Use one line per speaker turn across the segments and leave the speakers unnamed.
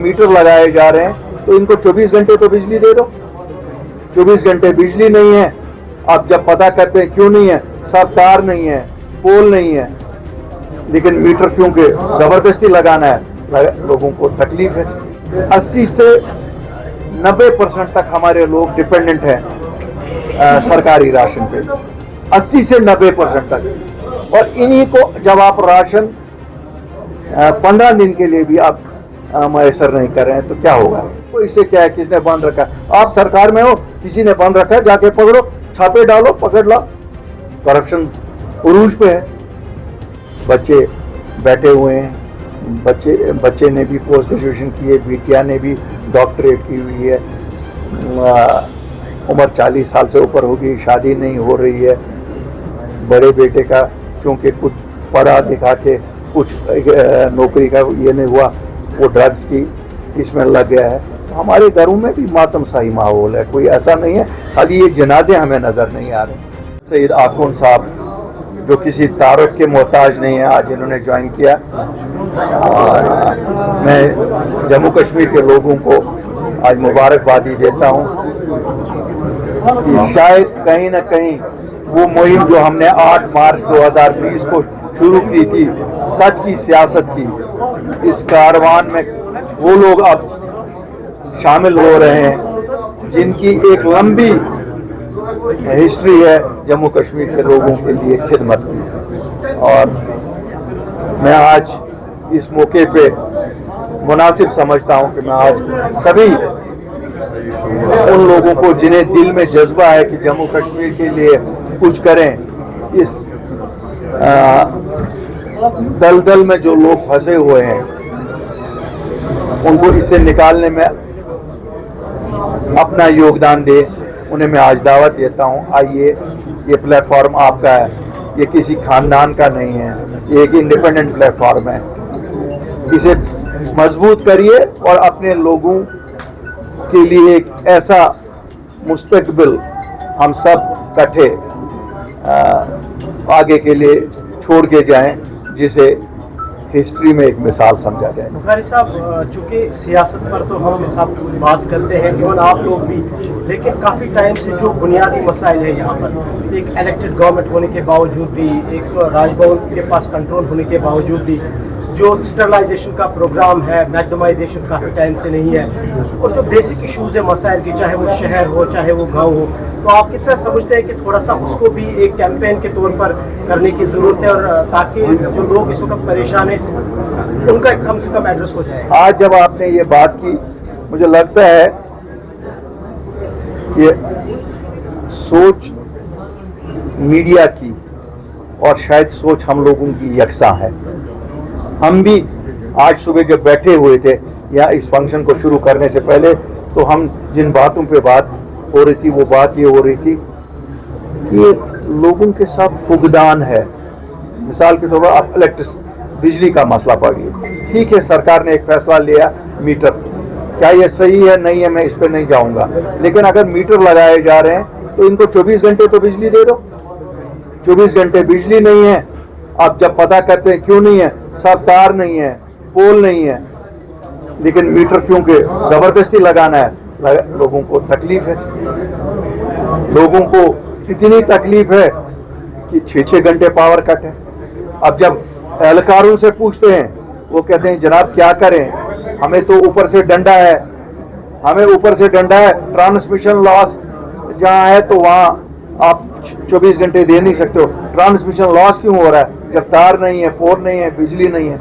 Metre लगाए जा रहे हैं तो इनको 24 घंटे तो बिजली दे दो। 24 घंटे बिजली नहीं है। आप जब पता करते हैं क्यों नहीं है, सब तार नहीं है, पोल नहीं है, लेकिन मीटर क्योंकि जबरदस्ती लगाना है, लोगों को तकलीफ है। 80 से 90% तक हमारे लोग डिपेंडेंट हैं सरकारी राशन पे, 80 से 90% तक। और इन्हीं को जब आप राशन 15 दिन के लिए भी आप मैसर नहीं कर रहे हैं तो क्या होगा? तो इससे क्या है, किसने बंद रखा? आप सरकार में हो, किसी ने बंद रखा है, जाके पकड़ो, छापे डालो, पकड़ ला। करप्शन उरूज पे है। बच्चे बैठे हुए हैं, बच्चे ने भी पोस्ट ग्रेजुएशन की है, बिटिया ने भी डॉक्टरेट की हुई है, उम्र 40 साल से ऊपर होगी, शादी नहीं हो रही है। बड़े बेटे का चूंकि कुछ पढ़ा लिखा के कुछ नौकरी का ये नहीं हुआ, वो ड्रग्स की इसमें लग गया है। तो हमारे घरों में भी मातम शाही माहौल है, कोई ऐसा नहीं है। खाली ये जनाजे हमें नजर नहीं आ रहे। सईद आखून साहब जो किसी तारुफ के मोहताज नहीं है, आज इन्होंने ज्वाइन किया। मैं जम्मू कश्मीर के लोगों को आज मुबारकबादी देता हूँ कि शायद कहीं ना कहीं वो मुहिम जो हमने 8 मार्च 2020 को शुरू की थी, सच की सियासत की, इस कारवान में वो लोग अब शामिल हो रहे हैं जिनकी एक लंबी हिस्ट्री है जम्मू कश्मीर के लोगों के लिए खिदमत की। और मैं आज इस मौके पे मुनासिब समझता हूं कि मैं आज सभी उन लोगों को जिन्हें दिल में जज्बा है कि जम्मू कश्मीर के लिए कुछ करें, इस दलदल में जो लोग फंसे हुए हैं उनको इससे निकालने में अपना योगदान दे, उन्हें मैं आज दावत देता हूं। आइए, ये प्लेटफॉर्म आपका है, ये किसी खानदान का नहीं है, ये एक इंडिपेंडेंट प्लेटफॉर्म है। इसे मजबूत करिए और अपने लोगों के लिए एक ऐसा मुस्तकबिल हम सब इकट्ठे आगे के लिए छोड़ के जाएं जिसे हिस्ट्री में एक मिसाल समझा जाए।
बुखारी साहब, चूंकि सियासत पर तो हम सब बात करते हैं, इवन आप लोग भी, लेकिन काफ़ी टाइम से जो बुनियादी मसाइल है यहाँ पर, एक इलेक्टेड गवर्नमेंट होने के बावजूद भी, एक राजभवन के पास कंट्रोल होने के बावजूद भी, जो स्टरलाइजेशन का प्रोग्राम है, मैग्नेमाइजेशन काफ़ी टाइम से नहीं है, और जो बेसिक इशूज़ है मसाइल की, चाहे वो शहर हो चाहे वो गाँव हो, तो आप कितना समझते हैं कि थोड़ा सा उसको भी एक कैंपेन के तौर पर करने की ज़रूरत है, और ताकि जो लोग इस वक्त परेशान हैं उनका कम से कम एड्रेस हो जाए?
आज जब आपने ये बात की, मुझे लगता है कि सोच मीडिया की और शायद सोच हम लोगों की यकसा है। हम भी आज सुबह जब बैठे हुए थे या इस फंक्शन को शुरू करने से पहले, तो हम जिन बातों पे बात हो रही थी वो बात ये हो रही थी कि लोगों के साथ फुकदान है। मिसाल के तौर पर आप बिजली का मसला पड़िए, ठीक है, सरकार ने एक फैसला लिया मीटर, क्या ये सही है नहीं है मैं इस पर नहीं जाऊंगा, लेकिन अगर मीटर लगाए जा रहे हैं तो इनको 24 घंटे तो बिजली दे दो। 24 घंटे बिजली नहीं है। आप जब पता करते हैं क्यों नहीं है, सब तार नहीं है, पोल नहीं है, लेकिन मीटर क्योंकि जबरदस्ती लगाना है, लोगों को तकलीफ है। लोगों को इतनी तकलीफ है कि 6-6 घंटे पावर कट है। अब जब एहलकारों से पूछते हैं, वो कहते हैं जनाब क्या करें, हमें तो ऊपर से डंडा है, हमें ऊपर से डंडा है, ट्रांसमिशन लॉस जहाँ है तो वहाँ आप 24 घंटे दे नहीं सकते हो। ट्रांसमिशन लॉस क्यों हो रहा है जब तार नहीं है, पोल नहीं है, बिजली नहीं है।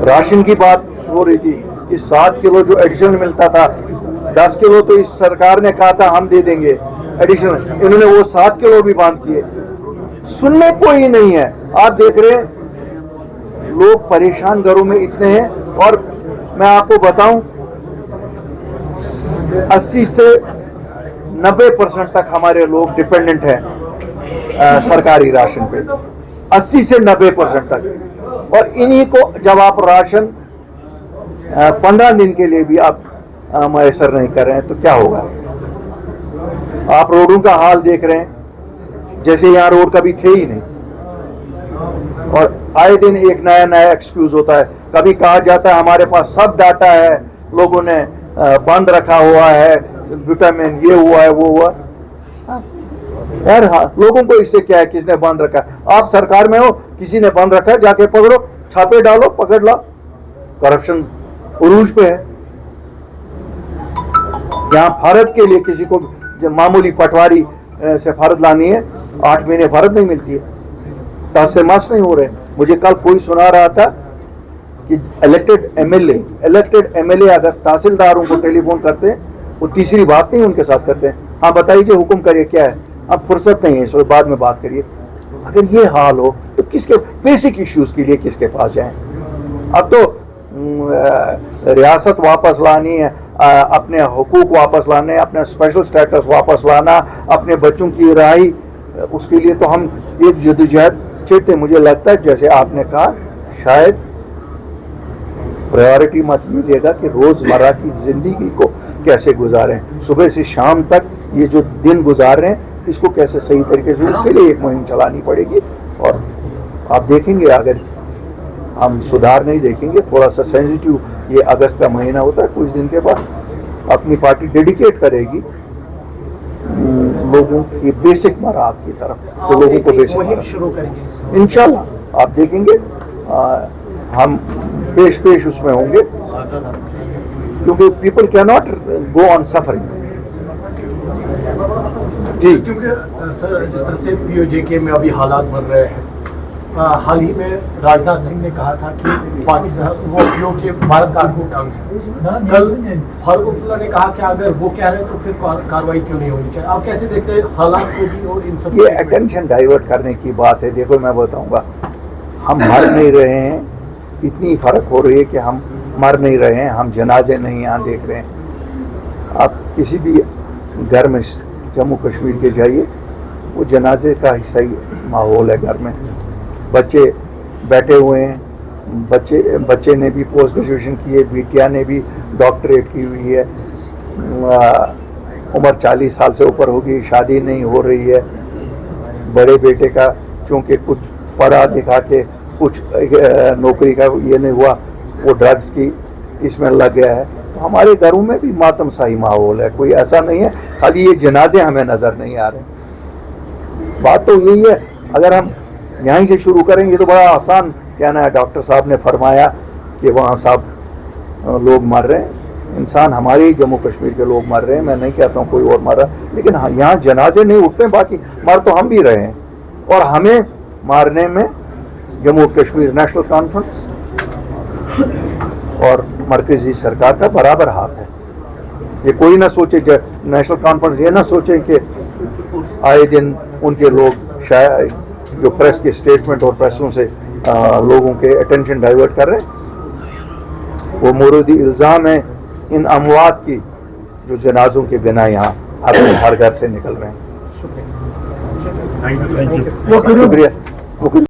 राशन की बात हो रही थी कि 7 किलो जो एडिशनल मिलता था, 10 किलो तो इस सरकार ने कहा था हम दे देंगे एडिशनल, इन्होंने वो 7 किलो भी बांध किए। सुनने कोई नहीं है। आप देख रहे हैं लोग परेशान घरों में इतने हैं। और मैं आपको बताऊं 80 से 90% तक हमारे लोग डिपेंडेंट हैं सरकारी राशन पे, 80 से 90% तक। और इन्हीं को जब आप राशन 15 दिन के लिए भी आप मैसर नहीं कर रहे हैं तो क्या होगा? आप रोडों का हाल देख रहे हैं, जैसे यहाँ रोड कभी थे ही नहीं, और आए दिन एक नया एक्सक्यूज होता है। कभी कहा जाता है हमारे पास सब डाटा है, लोगों ने बंद रखा हुआ है, विटामिन ये हुआ है वो हुआ। यार हाँ, लोगों को इससे क्या है किसने बंद रखा है? आप सरकार में हो, किसी ने बंद रखा है, जाके पकड़ो, छापे डालो, पकड़ लो। करप्शन उरूज पे है। यहाँ फर्द के लिए किसी को मामूली पटवारी से फर्द लानी है, 8 महीने फर्द नहीं मिलती है, 10 से मास नहीं हो रहे। मुझे कल कोई सुना रहा था कि इलेक्टेड एमएलए अगर तहसीलदारों को टेलीफोन करते हैं, वो तीसरी बात नहीं उनके साथ करते हैं। हाँ बताइए, हुक्म करिए, क्या है? अब फुर्सत नहीं है, इस बाद में बात करिए। अगर ये हाल हो तो किसके बेसिक इश्यूज के लिए किसके पास जाएं? अब तो रियासत वापस लानी है, अपने हुकूक वापस लाने, अपने स्पेशल स्टेटस वापस लाना, अपने बच्चों की रिहाई, उसके लिए तो हम एक जद्दोजहद छेड़ते। मुझे लगता है जैसे आपने कहा, शायद प्रायोरिटी मत लीजिएगा कि रोजमर्रा की जिंदगी को कैसे गुजारें, सुबह से शाम तक ये जो दिन गुजार रहे हैं इसको कैसे सही तरीके से, उसके लिए एक मुहिम चलानी पड़ेगी। और आप देखेंगे अगर हम सुधार नहीं देखेंगे, थोड़ा सा सेंसिटिव ये अगस्त का महीना होता है, कुछ दिन के बाद अपनी पार्टी डेडिकेट करेगी लोगों की बेसिक मराहत की तरफ, तो लोगों को बेसिक
मुहिम शुरू करेंगे
इंशाल्लाह। आप देखेंगे हम पेश उसमें होंगे, क्योंकि people can not go on suffering. जी,
क्योंकि सर जिस तरह से पीओजे में अभी हालात बन रहे हैं, हाल ही में राजनाथ सिंह ने कहा था कि पाकिस्तान वो पीओके भारत का आंखों टांग है। कल फारूक अब्दुल्ला ने कहा कि अगर वो कह रहे हैं तो फिर कार्रवाई क्यों नहीं होनी चाहिए? आप कैसे देखते हैं हालात को भी और इन सब?
ये अटेंशन डाइवर्ट करने की बात है। देखो मैं बताऊंगा, हम मर नहीं रहे हैं, इतनी फर्क हो रही है कि हम मर नहीं रहे हैं, हम जनाजे नहीं यहाँ देख रहे हैं। आप किसी भी घर में जम्मू कश्मीर के जाइए, वो जनाजे का हिस्सा ही माहौल है। घर में बच्चे बैठे हुए हैं, बच्चे ने भी पोस्ट ग्रेजुएशन की है, बिटिया ने भी डॉक्टरेट की हुई है, उम्र 40 साल से ऊपर होगी, शादी नहीं हो रही है। बड़े बेटे का चूँकि कुछ पढ़ा लिखा के कुछ नौकरी का ये नहीं हुआ, वो ड्रग्स की इसमें लग गया है। हमारे घरों में भी मातम शाही माहौल है, कोई ऐसा नहीं है खाली ये जनाजे हमें नजर नहीं आ रहे। बात तो यही है, अगर हम यहीं से शुरू करें, ये तो बड़ा आसान कहना है। डॉक्टर साहब ने फरमाया कि वहाँ साहब लोग मर रहे हैं, इंसान हमारे जम्मू कश्मीर के लोग मर रहे हैं, मैं नहीं कहता हूँ कोई और मर रहा, लेकिन हाँ यहाँ जनाजे नहीं उठते, बाकी मर तो हम भी रहे हैं। और हमें मारने में जम्मू कश्मीर नेशनल कॉन्फ्रेंस और मरकजी सरकार का बराबर हाथ है। ये कोई ना सोचे, नेशनल कॉन्फ्रेंस ये ना सोचे कि आए दिन उनके लोग शायद जो प्रेस के स्टेटमेंट और प्रेसों से लोगों के अटेंशन डाइवर्ट कर रहे हैं। वो मोरूदी इल्ज़ाम है इन अमवात की जो जनाजों के बिना यहाँ हर घर से निकल रहे हैं। शुक्रिया।